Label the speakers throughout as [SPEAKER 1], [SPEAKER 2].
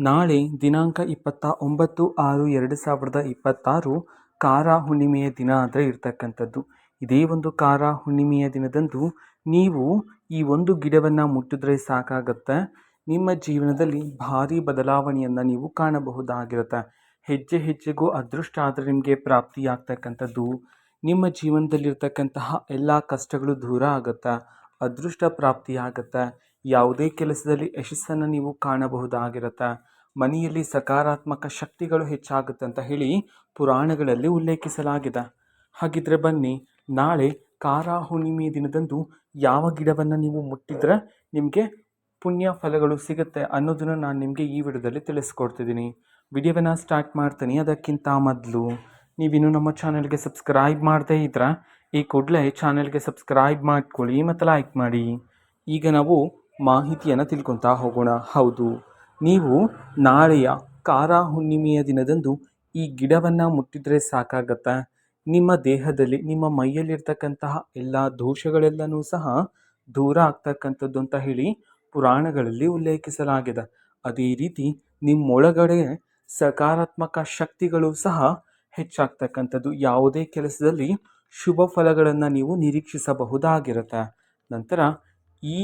[SPEAKER 1] ನಾಳೆ ದಿನಾಂಕ 29/6/2026 ಕಾರ ಹುಣ್ಣಿಮೆಯ ದಿನ ಆದರೆ ಇರ್ತಕ್ಕಂಥದ್ದು. ಇದೇ ಒಂದು ಕಾರ ಹುಣ್ಣಿಮೆಯ ದಿನದಂದು ನೀವು ಈ ಒಂದು ಗಿಡವನ್ನು ಮುಟ್ಟಿದ್ರೆ ಸಾಕಾಗತ್ತೆ, ನಿಮ್ಮ ಜೀವನದಲ್ಲಿ ಭಾರಿ ಬದಲಾವಣೆಯನ್ನು ನೀವು ಕಾಣಬಹುದಾಗಿರುತ್ತೆ. ಹೆಜ್ಜೆ ಹೆಜ್ಜೆಗೂ ಅದೃಷ್ಟ ಆದರೆ ನಿಮಗೆ ಪ್ರಾಪ್ತಿಯಾಗ್ತಕ್ಕಂಥದ್ದು. ನಿಮ್ಮ ಜೀವನದಲ್ಲಿರ್ತಕ್ಕಂತಹ ಎಲ್ಲ ಕಷ್ಟಗಳು ದೂರ ಆಗುತ್ತೆ, ಅದೃಷ್ಟ ಪ್ರಾಪ್ತಿಯಾಗತ್ತೆ. ಯಾವುದೇ ಕೆಲಸದಲ್ಲಿ ಯಶಸ್ಸನ್ನು ನೀವು ಕಾಣಬಹುದಾಗಿರುತ್ತೆ. ಮನೆಯಲ್ಲಿ ಸಕಾರಾತ್ಮಕ ಶಕ್ತಿಗಳು ಹೆಚ್ಚಾಗುತ್ತೆ ಅಂತ ಹೇಳಿ ಪುರಾಣಗಳಲ್ಲಿ ಉಲ್ಲೇಖಿಸಲಾಗಿದೆ. ಹಾಗಿದ್ರೆ ಬನ್ನಿ, ನಾಳೆ ಕಾರ ಹುಣ್ಣಿಮೆ ದಿನದಂದು ಯಾವ ಗಿಡವನ್ನು ನೀವು ಮುಟ್ಟಿದ್ರೆ ನಿಮಗೆ ಪುಣ್ಯ ಫಲಗಳು ಸಿಗುತ್ತೆ ಅನ್ನೋದನ್ನು ನಾನು ನಿಮಗೆ ಈ ವಿಡಿಯೋದಲ್ಲಿ ತಿಳಿಸ್ಕೊಡ್ತಿದ್ದೀನಿ. ವಿಡಿಯೋವನ್ನು ಸ್ಟಾರ್ಟ್ ಮಾಡ್ತೀನಿ. ಅದಕ್ಕಿಂತ ಮೊದಲು ನೀವಿನ್ನು ನಮ್ಮ ಚಾನಲ್ಗೆ ಸಬ್ಸ್ಕ್ರೈಬ್ ಮಾಡದೇ ಇದ್ರೆ ಈ ಕೂಡಲೇ ಚಾನಲ್ಗೆ ಸಬ್ಸ್ಕ್ರೈಬ್ ಮಾಡ್ಕೊಳ್ಳಿ ಮತ್ತು ಲೈಕ್ ಮಾಡಿ. ಈಗ ನಾವು ಮಾಹಿತಿಯನ್ನು ತಿಳ್ಕೊತಾ ಹೋಗೋಣ. ಹೌದು, ನೀವು ನಾಳೆಯ ಕಾರ ಹುಣ್ಣಿಮೆಯ ದಿನದಂದು ಈ ಗಿಡವನ್ನು ಮುಟ್ಟಿದ್ರೆ ಸಾಕಾಗತ್ತೆ, ನಿಮ್ಮ ದೇಹದಲ್ಲಿ ನಿಮ್ಮ ಮೈಯಲ್ಲಿರ್ತಕ್ಕಂತಹ ಎಲ್ಲ ದೋಷಗಳೆಲ್ಲನೂ ಸಹ ದೂರ ಆಗ್ತಕ್ಕಂಥದ್ದು ಅಂತ ಹೇಳಿ ಪುರಾಣಗಳಲ್ಲಿ ಉಲ್ಲೇಖಿಸಲಾಗಿದೆ. ಅದೇ ರೀತಿ ನಿಮ್ಮೊಳಗಡೆ ಸಕಾರಾತ್ಮಕ ಶಕ್ತಿಗಳು ಸಹ ಹೆಚ್ಚಾಗ್ತಕ್ಕಂಥದ್ದು. ಯಾವುದೇ ಕೆಲಸದಲ್ಲಿ ಶುಭ ಫಲಗಳನ್ನು ನೀವು ನಿರೀಕ್ಷಿಸಬಹುದಾಗಿರುತ್ತೆ. ನಂತರ ಈ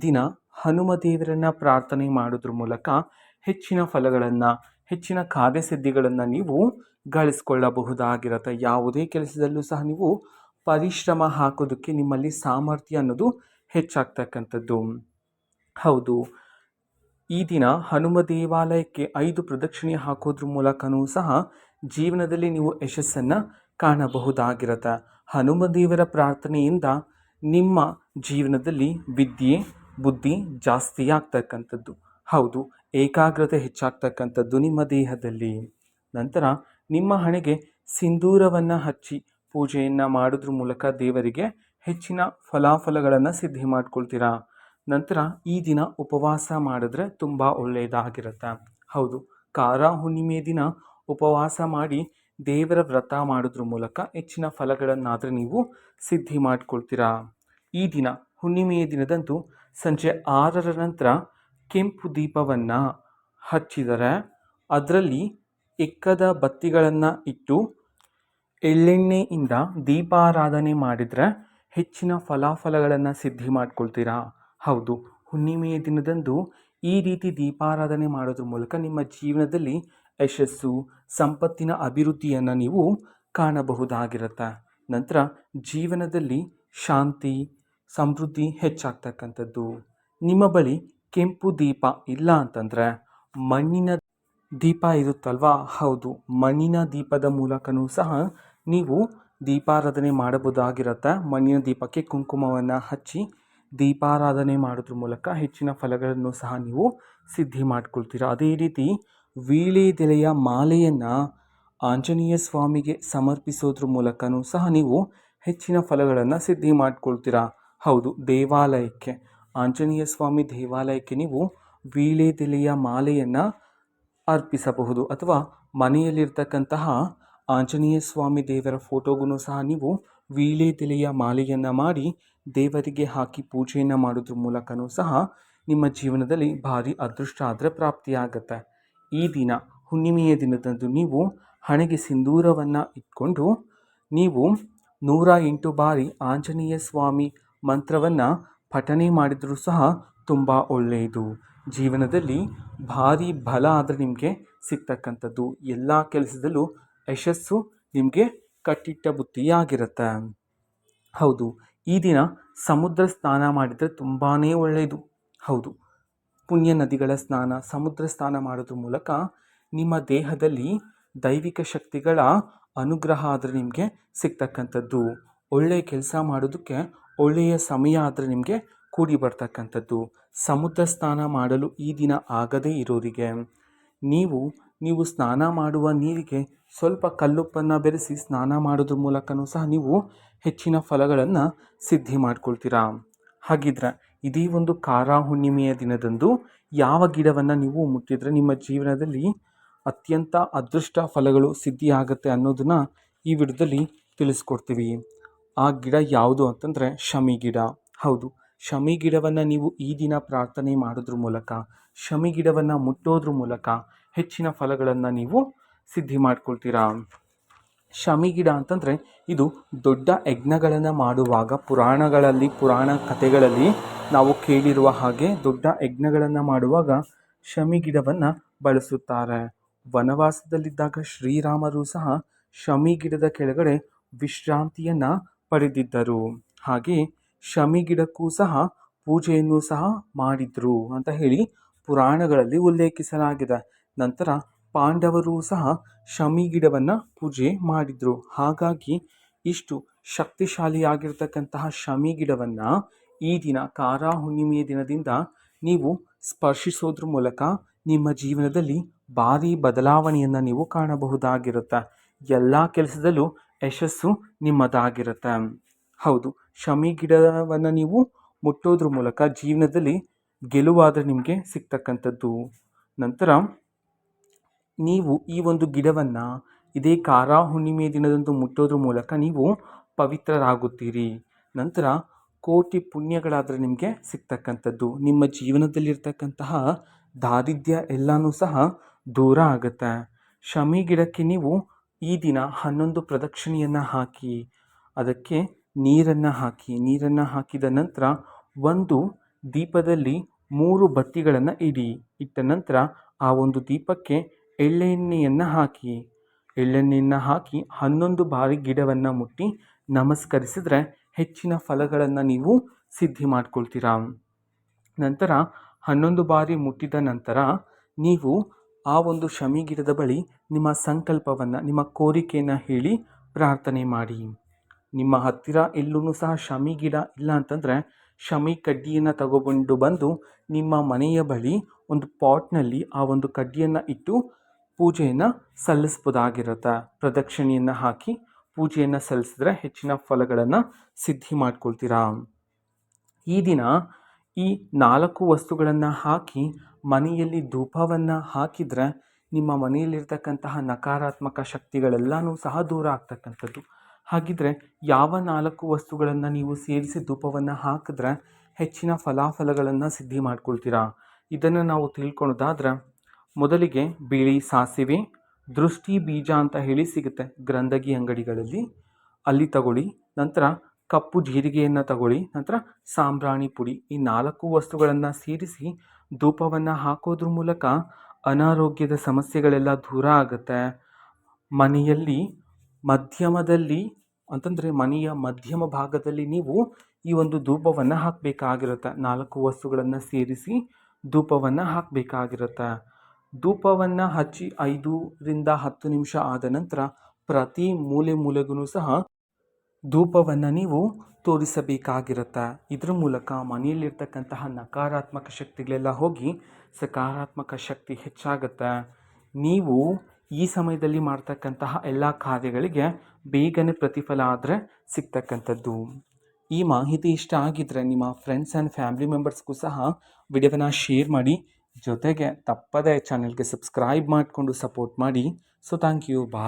[SPEAKER 1] ದಿನ ಹನುಮ ದೇವರನ್ನು ಪ್ರಾರ್ಥನೆ ಮಾಡೋದ್ರ ಮೂಲಕ ಹೆಚ್ಚಿನ ಫಲಗಳನ್ನು, ಹೆಚ್ಚಿನ ಕಾರ್ಯಸಿದ್ಧಿಗಳನ್ನು ನೀವು ಗಳಿಸ್ಕೊಳ್ಳಬಹುದಾಗಿರುತ್ತೆ. ಯಾವುದೇ ಕೆಲಸದಲ್ಲೂ ಸಹ ನೀವು ಪರಿಶ್ರಮ ಹಾಕೋದಕ್ಕೆ ನಿಮ್ಮಲ್ಲಿ ಸಾಮರ್ಥ್ಯ ಅನ್ನೋದು ಹೆಚ್ಚಾಗ್ತಕ್ಕಂಥದ್ದು. ಹೌದು, ಈ ದಿನ ಹನುಮ ದೇವಾಲಯಕ್ಕೆ 5 ಪ್ರದಕ್ಷಿಣೆ ಹಾಕೋದ್ರ ಮೂಲಕನೂ ಸಹ ಜೀವನದಲ್ಲಿ ನೀವು ಯಶಸ್ಸನ್ನು ಕಾಣಬಹುದಾಗಿರುತ್ತೆ. ಹನುಮ ದೇವರ ಪ್ರಾರ್ಥನೆಯಿಂದ ನಿಮ್ಮ ಜೀವನದಲ್ಲಿ ವಿದ್ಯೆ ಬುದ್ಧಿ ಜಾಸ್ತಿ ಆಗ್ತಕ್ಕಂಥದ್ದು. ಹೌದು, ಏಕಾಗ್ರತೆ ಹೆಚ್ಚಾಗ್ತಕ್ಕಂಥದ್ದು ನಿಮ್ಮ ದೇಹದಲ್ಲಿ. ನಂತರ ನಿಮ್ಮ ಹಣೆಗೆ ಸಿಂಧೂರವನ್ನು ಹಚ್ಚಿ ಪೂಜೆಯನ್ನು ಮಾಡೋದ್ರ ಮೂಲಕ ದೇವರಿಗೆ ಹೆಚ್ಚಿನ ಫಲಾಫಲಗಳನ್ನು ಸಿದ್ಧಿ ಮಾಡ್ಕೊಳ್ತೀರಾ. ನಂತರ ಈ ದಿನ ಉಪವಾಸ ಮಾಡಿದ್ರೆ ತುಂಬ ಒಳ್ಳೆಯದಾಗಿರುತ್ತೆ. ಹೌದು, ಕಾರ ಹುಣ್ಣಿಮೆ ದಿನ ಉಪವಾಸ ಮಾಡಿ ದೇವರ ವ್ರತ ಮಾಡೋದ್ರ ಮೂಲಕ ಹೆಚ್ಚಿನ ಫಲಗಳನ್ನಾದರೆ ನೀವು ಸಿದ್ಧಿ ಮಾಡ್ಕೊಳ್ತೀರಾ. ಈ ದಿನ ಹುಣ್ಣಿಮೆಯ ದಿನದಂದು ಸಂಜೆ 6ರ ನಂತರ ಕೆಂಪು ದೀಪವನ್ನು ಹಚ್ಚಿದರೆ, ಅದರಲ್ಲಿ ಎಕ್ಕದ ಬತ್ತಿಗಳನ್ನು ಇಟ್ಟು ಎಳ್ಳೆಣ್ಣೆಯಿಂದ ದೀಪಾರಾಧನೆ ಮಾಡಿದರೆ ಹೆಚ್ಚಿನ ಫಲಾಫಲಗಳನ್ನು ಸಿದ್ಧಿ ಮಾಡ್ಕೊಳ್ತೀರಾ. ಹೌದು, ಹುಣ್ಣಿಮೆಯ ದಿನದಂದು ಈ ರೀತಿ ದೀಪಾರಾಧನೆ ಮಾಡೋದ್ರ ಮೂಲಕ ನಿಮ್ಮ ಜೀವನದಲ್ಲಿ ಯಶಸ್ಸು, ಸಂಪತ್ತಿನ ಅಭಿವೃದ್ಧಿಯನ್ನು ನೀವು ಕಾಣಬಹುದಾಗಿರುತ್ತೆ. ನಂತರ ಜೀವನದಲ್ಲಿ ಶಾಂತಿ, ಸಮೃದ್ಧಿ ಹೆಚ್ಚಾಗ್ತಕ್ಕಂಥದ್ದು. ನಿಮ್ಮ ಬಳಿ ಕೆಂಪು ದೀಪ ಇಲ್ಲ ಅಂತಂದರೆ ಮಣ್ಣಿನ ದೀಪ ಇರುತ್ತಲ್ವಾ, ಹೌದು, ಮಣ್ಣಿನ ದೀಪದ ಮೂಲಕನೂ ಸಹ ನೀವು ದೀಪಾರಾಧನೆ ಮಾಡಬಹುದಾಗಿರುತ್ತೆ. ಮಣ್ಣಿನ ದೀಪಕ್ಕೆ ಕುಂಕುಮವನ್ನು ಹಚ್ಚಿ ದೀಪಾರಾಧನೆ ಮಾಡೋದ್ರ ಮೂಲಕ ಹೆಚ್ಚಿನ ಫಲಗಳನ್ನು ಸಹ ನೀವು ಸಿದ್ಧಿ ಮಾಡ್ಕೊಳ್ತೀರಾ. ಅದೇ ರೀತಿ ವೀಳ್ಯದೆಲೆಯ ಮಾಲೆಯನ್ನು ಆಂಜನೇಯ ಸ್ವಾಮಿಗೆ ಸಮರ್ಪಿಸೋದ್ರ ಮೂಲಕನೂ ಸಹ ನೀವು ಹೆಚ್ಚಿನ ಫಲಗಳನ್ನು ಸಿದ್ಧಿ ಮಾಡ್ಕೊಳ್ತೀರಾ. ಹೌದು, ದೇವಾಲಯಕ್ಕೆ, ಆಂಜನೇಯ ಸ್ವಾಮಿ ದೇವಾಲಯಕ್ಕೆ ನೀವು ವೀಳ್ಯದೆಲೆಯ ಮಾಲೆಯನ್ನು ಅರ್ಪಿಸಬಹುದು. ಅಥವಾ ಮನೆಯಲ್ಲಿರ್ತಕ್ಕಂತಹ ಆಂಜನೇಯ ಸ್ವಾಮಿ ದೇವರ ಫೋಟೋಗೂ ಸಹ ನೀವು ವೀಳ್ಯದೆಲೆಯ ಮಾಲೆಯನ್ನು ಮಾಡಿ ದೇವರಿಗೆ ಹಾಕಿ ಪೂಜೆಯನ್ನು ಮಾಡೋದ್ರ ಮೂಲಕನೂ ಸಹ ನಿಮ್ಮ ಜೀವನದಲ್ಲಿ ಭಾರಿ ಅದೃಷ್ಟ ಆದರೆ ಪ್ರಾಪ್ತಿಯಾಗತ್ತೆ. ಈ ದಿನ ಹುಣ್ಣಿಮೆಯ ದಿನದಂದು ನೀವು ಹಣೆಗೆ ಸಿಂಧೂರವನ್ನು ಇಟ್ಕೊಂಡು ನೀವು 108 ಬಾರಿ ಆಂಜನೇಯ ಸ್ವಾಮಿ ಮಂತ್ರವನ್ನು ಪಠನೆ ಮಾಡಿದರೂ ಸಹ ತುಂಬ ಒಳ್ಳೆಯದು. ಜೀವನದಲ್ಲಿ ಭಾರಿ ಬಲ ಆದರೆ ನಿಮಗೆ ಸಿಗ್ತಕ್ಕಂಥದ್ದು. ಎಲ್ಲ ಕೆಲಸದಲ್ಲೂ ಯಶಸ್ಸು ನಿಮಗೆ ಕಟ್ಟಿಟ್ಟ ಬುತ್ತಿಯಾಗಿರುತ್ತೆ. ಹೌದು, ಈ ದಿನ ಸಮುದ್ರ ಸ್ನಾನ ಮಾಡಿದರೆ ತುಂಬಾ ಒಳ್ಳೆಯದು. ಹೌದು, ಪುಣ್ಯ ನದಿಗಳ ಸ್ನಾನ, ಸಮುದ್ರ ಸ್ನಾನ ಮಾಡೋದ್ರ ಮೂಲಕ ನಿಮ್ಮ ದೇಹದಲ್ಲಿ ದೈವಿಕ ಶಕ್ತಿಗಳ ಅನುಗ್ರಹ ಆದರೆ ನಿಮಗೆ ಸಿಗ್ತಕ್ಕಂಥದ್ದು. ಒಳ್ಳೆಯ ಕೆಲಸ ಮಾಡೋದಕ್ಕೆ ಒಳ್ಳೆಯ ಸಮಯ ಆದರೆ ನಿಮಗೆ ಕೂಡಿ ಬರ್ತಕ್ಕಂಥದ್ದು. ಸಮುದ್ರ ಸ್ನಾನ ಮಾಡಲು ಈ ದಿನ ಆಗದೇ ಇರೋರಿಗೆ ನೀವು ಸ್ನಾನ ಮಾಡುವ ನೀರಿಗೆ ಸ್ವಲ್ಪ ಕಲ್ಲುಪ್ಪನ್ನು ಬೆರೆಸಿ ಸ್ನಾನ ಮಾಡೋದ್ರ ಮೂಲಕನೂ ಸಹ ನೀವು ಹೆಚ್ಚಿನ ಫಲಗಳನ್ನು ಸಿದ್ಧಿ ಮಾಡ್ಕೊಳ್ತೀರಾ. ಹಾಗಿದ್ರೆ ಇದೇ ಒಂದು ಕಾರ ಹುಣ್ಣಿಮೆಯ ದಿನದಂದು ಯಾವ ಗಿಡವನ್ನು ನೀವು ಮುಟ್ಟಿದ್ರೆ ನಿಮ್ಮ ಜೀವನದಲ್ಲಿ ಅತ್ಯಂತ ಅದೃಷ್ಟ ಫಲಗಳು ಸಿದ್ಧಿಯಾಗುತ್ತೆ ಅನ್ನೋದನ್ನು ಈ ವಿಡಿಯೋದಲ್ಲಿ ತಿಳಿಸ್ಕೊಡ್ತೀವಿ. ಆ ಗಿಡ ಯಾವುದು ಅಂತಂದರೆ ಶಮಿ ಗಿಡ. ಹೌದು, ಶಮಿ ಗಿಡವನ್ನು ನೀವು ಈ ದಿನ ಪ್ರಾರ್ಥನೆ ಮಾಡೋದ್ರ ಮೂಲಕ, ಶಮಿ ಗಿಡವನ್ನು ಮುಟ್ಟೋದ್ರ ಮೂಲಕ ಹೆಚ್ಚಿನ ಫಲಗಳನ್ನು ನೀವು ಸಿದ್ಧಿ ಮಾಡ್ಕೊಳ್ತೀರಾ. ಶಮಿ ಗಿಡ ಅಂತಂದರೆ ಇದು ದೊಡ್ಡ ಯಜ್ಞಗಳನ್ನು ಮಾಡುವಾಗ ಪುರಾಣ ಕಥೆಗಳಲ್ಲಿ ನಾವು ಕೇಳಿರುವ ಹಾಗೆ ದೊಡ್ಡ ಯಜ್ಞಗಳನ್ನು ಮಾಡುವಾಗ ಶಮಿ ಗಿಡವನ್ನು ಬಳಸುತ್ತಾರೆ. ವನವಾಸದಲ್ಲಿದ್ದಾಗ ಶ್ರೀರಾಮರು ಸಹ ಶಮಿ ಗಿಡದ ಕೆಳಗಡೆ ವಿಶ್ರಾಂತಿಯನ್ನು ಪಡೆದಿದ್ದರು. ಹಾಗೆ ಶಮಿ ಗಿಡಕ್ಕೂ ಸಹ ಪೂಜೆಯನ್ನು ಸಹ ಮಾಡಿದ್ರು ಅಂತ ಹೇಳಿ ಪುರಾಣಗಳಲ್ಲಿ ಉಲ್ಲೇಖಿಸಲಾಗಿದೆ. ನಂತರ ಪಾಂಡವರು ಸಹ ಶಮಿ ಗಿಡವನ್ನು ಪೂಜೆ ಮಾಡಿದ್ರು. ಹಾಗಾಗಿ ಇಷ್ಟು ಶಕ್ತಿಶಾಲಿಯಾಗಿರ್ತಕ್ಕಂತಹ ಶಮಿ ಗಿಡವನ್ನು ಈ ದಿನ ಕಾರ ಹುಣ್ಣಿಮೆಯ ದಿನದಿಂದ ನೀವು ಸ್ಪರ್ಶಿಸೋದ್ರ ಮೂಲಕ ನಿಮ್ಮ ಜೀವನದಲ್ಲಿ ಭಾರಿ ಬದಲಾವಣೆಯನ್ನು ನೀವು ಕಾಣಬಹುದಾಗಿರುತ್ತೆ. ಎಲ್ಲ ಕೆಲಸದಲ್ಲೂ ಯಶಸ್ಸು ನಿಮ್ಮದಾಗಿರುತ್ತೆ. ಹೌದು, ಶಮಿ ಗಿಡವನ್ನು ನೀವು ಮುಟ್ಟೋದ್ರ ಮೂಲಕ ಜೀವನದಲ್ಲಿ ಗೆಲುವಾದರೆ ನಿಮಗೆ ಸಿಗ್ತಕ್ಕಂಥದ್ದು. ನಂತರ ನೀವು ಈ ಒಂದು ಗಿಡವನ್ನು ಇದೇ ಕಾರ ಹುಣ್ಣಿಮೆಯ ದಿನದಂದು ಮುಟ್ಟೋದ್ರ ಮೂಲಕ ನೀವು ಪವಿತ್ರರಾಗುತ್ತೀರಿ. ನಂತರ ಕೋಟಿ ಪುಣ್ಯಗಳಾದರೆ ನಿಮಗೆ ಸಿಗ್ತಕ್ಕಂಥದ್ದು. ನಿಮ್ಮ ಜೀವನದಲ್ಲಿರ್ತಕ್ಕಂತಹ ದಾರಿದ್ರ್ಯ ಎಲ್ಲನೂ ಸಹ ದೂರ ಆಗುತ್ತೆ. ಶಮಿ ಗಿಡಕ್ಕೆ ನೀವು ಈ ದಿನ 11 ಪ್ರದಕ್ಷಿಣೆಯನ್ನು ಹಾಕಿ ಅದಕ್ಕೆ ನೀರನ್ನು ಹಾಕಿದ ನಂತರ ಒಂದು ದೀಪದಲ್ಲಿ 3 ಬತ್ತಿಗಳನ್ನು ಇಟ್ಟ ನಂತರ ಆ ಒಂದು ದೀಪಕ್ಕೆ ಎಳ್ಳೆಣ್ಣೆಯನ್ನು ಹಾಕಿ 11 ಬಾರಿ ಗಿಡವನ್ನು ಮುಟ್ಟಿ ನಮಸ್ಕರಿಸಿದ್ರೆ ಹೆಚ್ಚಿನ ಫಲಗಳನ್ನು ನೀವು ಸಿದ್ಧಿ ಮಾಡ್ಕೊಳ್ತೀರಾ. ನಂತರ 11 ಬಾರಿ ಮುಟ್ಟಿದ ನಂತರ ನೀವು ಆ ಒಂದು ಶಮಿ ಗಿಡದ ಬಳಿ ನಿಮ್ಮ ಸಂಕಲ್ಪವನ್ನು, ನಿಮ್ಮ ಕೋರಿಕೆಯನ್ನು ಹೇಳಿ ಪ್ರಾರ್ಥನೆ ಮಾಡಿ. ನಿಮ್ಮ ಹತ್ತಿರ ಎಲ್ಲೂ ಸಹ ಶಮಿ ಗಿಡ ಇಲ್ಲ ಅಂತಂದರೆ ಶಮಿ ಕಡ್ಡಿಯನ್ನು ತಗೊಬಂದು ಬಂದು ನಿಮ್ಮ ಮನೆಯ ಬಳಿ ಒಂದು ಪಾಟ್ನಲ್ಲಿ ಆ ಒಂದು ಕಡ್ಡಿಯನ್ನು ಇಟ್ಟು ಪೂಜೆಯನ್ನು ಸಲ್ಲಿಸ್ಬೋದಾಗಿರುತ್ತೆ. ಪ್ರದಕ್ಷಿಣೆಯನ್ನು ಹಾಕಿ ಪೂಜೆಯನ್ನು ಸಲ್ಲಿಸಿದ್ರೆ ಹೆಚ್ಚಿನ ಫಲಗಳನ್ನು ಸಿದ್ಧಿ ಮಾಡ್ಕೊಳ್ತೀರಾ. ಈ ದಿನ ಈ 4 ವಸ್ತುಗಳನ್ನು ಹಾಕಿ ಮನೆಯಲ್ಲಿ ಧೂಪವನ್ನು ಹಾಕಿದರೆ ನಿಮ್ಮ ಮನೆಯಲ್ಲಿರ್ತಕ್ಕಂತಹ ನಕಾರಾತ್ಮಕ ಶಕ್ತಿಗಳೆಲ್ಲನೂ ಸಹ ದೂರ ಆಗ್ತಕ್ಕಂಥದ್ದು. ಹಾಗಿದ್ರೆ ಯಾವ 4 ವಸ್ತುಗಳನ್ನು ನೀವು ಸೇರಿಸಿ ಧೂಪವನ್ನು ಹಾಕಿದ್ರೆ ಹೆಚ್ಚಿನ ಫಲಾಫಲಗಳನ್ನು ಸಿದ್ಧಿ ಮಾಡ್ಕೊಳ್ತೀರಾ? ಇದನ್ನು ನಾವು ತಿಳ್ಕೊಳ್ಳೋದಾದ್ರೆ ಮೊದಲಿಗೆ ಬಿಳಿ ಸಾಸಿವೆ, ದೃಷ್ಟಿ ಬೀಜ ಅಂತ ಹೇಳಿ ಸಿಗುತ್ತೆ ಗ್ರಂಥಗಿ ಅಂಗಡಿಗಳಲ್ಲಿ, ಅಲ್ಲಿ ತಗೊಳ್ಳಿ. ನಂತರ ಕಪ್ಪು ಜೀರಿಗೆಯನ್ನು ತಗೊಳ್ಳಿ. ನಂತರ ಸಾಂಬ್ರಾಣಿ ಪುಡಿ. ಈ 4 ವಸ್ತುಗಳನ್ನು ಸೇರಿಸಿ ಧೂಪವನ್ನು ಹಾಕೋದ್ರ ಮೂಲಕ ಅನಾರೋಗ್ಯದ ಸಮಸ್ಯೆಗಳೆಲ್ಲ ದೂರ ಆಗುತ್ತೆ. ಮನೆಯಲ್ಲಿ ಮನೆಯ ಮಧ್ಯಮ ಭಾಗದಲ್ಲಿ ನೀವು ಈ ಒಂದು ಧೂಪವನ್ನು ಹಾಕಬೇಕಾಗಿರುತ್ತೆ. 4 ವಸ್ತುಗಳನ್ನು ಸೇರಿಸಿ ಧೂಪವನ್ನು ಹಾಕಬೇಕಾಗಿರುತ್ತೆ. ಧೂಪವನ್ನು ಹಚ್ಚಿ 5 ರಿಂದ 10 ನಿಮಿಷ ಆದ ನಂತರ ಪ್ರತಿ ಮೂಲೆಗೂ ಸಹ ಧೂಪವನ್ನು ನೀವು ತೋರಿಸಬೇಕಾಗಿರುತ್ತೆ. ಇದರ ಮೂಲಕ ಮನೆಯಲ್ಲಿರ್ತಕ್ಕಂತಹ ನಕಾರಾತ್ಮಕ ಶಕ್ತಿಗಳೆಲ್ಲ ಹೋಗಿ ಸಕಾರಾತ್ಮಕ ಶಕ್ತಿ ಹೆಚ್ಚಾಗುತ್ತೆ. ನೀವು ಈ ಸಮಯದಲ್ಲಿ ಮಾಡ್ತಕ್ಕಂತಹ ಎಲ್ಲ ಕಾರ್ಯಗಳಿಗೆ ಬೇಗನೆ ಪ್ರತಿಫಲ ಆದರೆ ಸಿಗ್ತಕ್ಕಂಥದ್ದು. ಈ ಮಾಹಿತಿ ಇಷ್ಟ ಆಗಿದ್ದರೆ ನಿಮ್ಮ ಫ್ರೆಂಡ್ಸ್ ಆ್ಯಂಡ್ ಫ್ಯಾಮಿಲಿ ಮೆಂಬರ್ಸ್ಗೂ ಸಹ ವಿಡಿಯೋವನ್ನು ಶೇರ್ ಮಾಡಿ. ಜೊತೆಗೆ ತಪ್ಪದೇ ಚಾನೆಲ್ಗೆ ಸಬ್ಸ್ಕ್ರೈಬ್ ಮಾಡಿಕೊಂಡು ಸಪೋರ್ಟ್ ಮಾಡಿ. So thank you. ಬಾಯ್.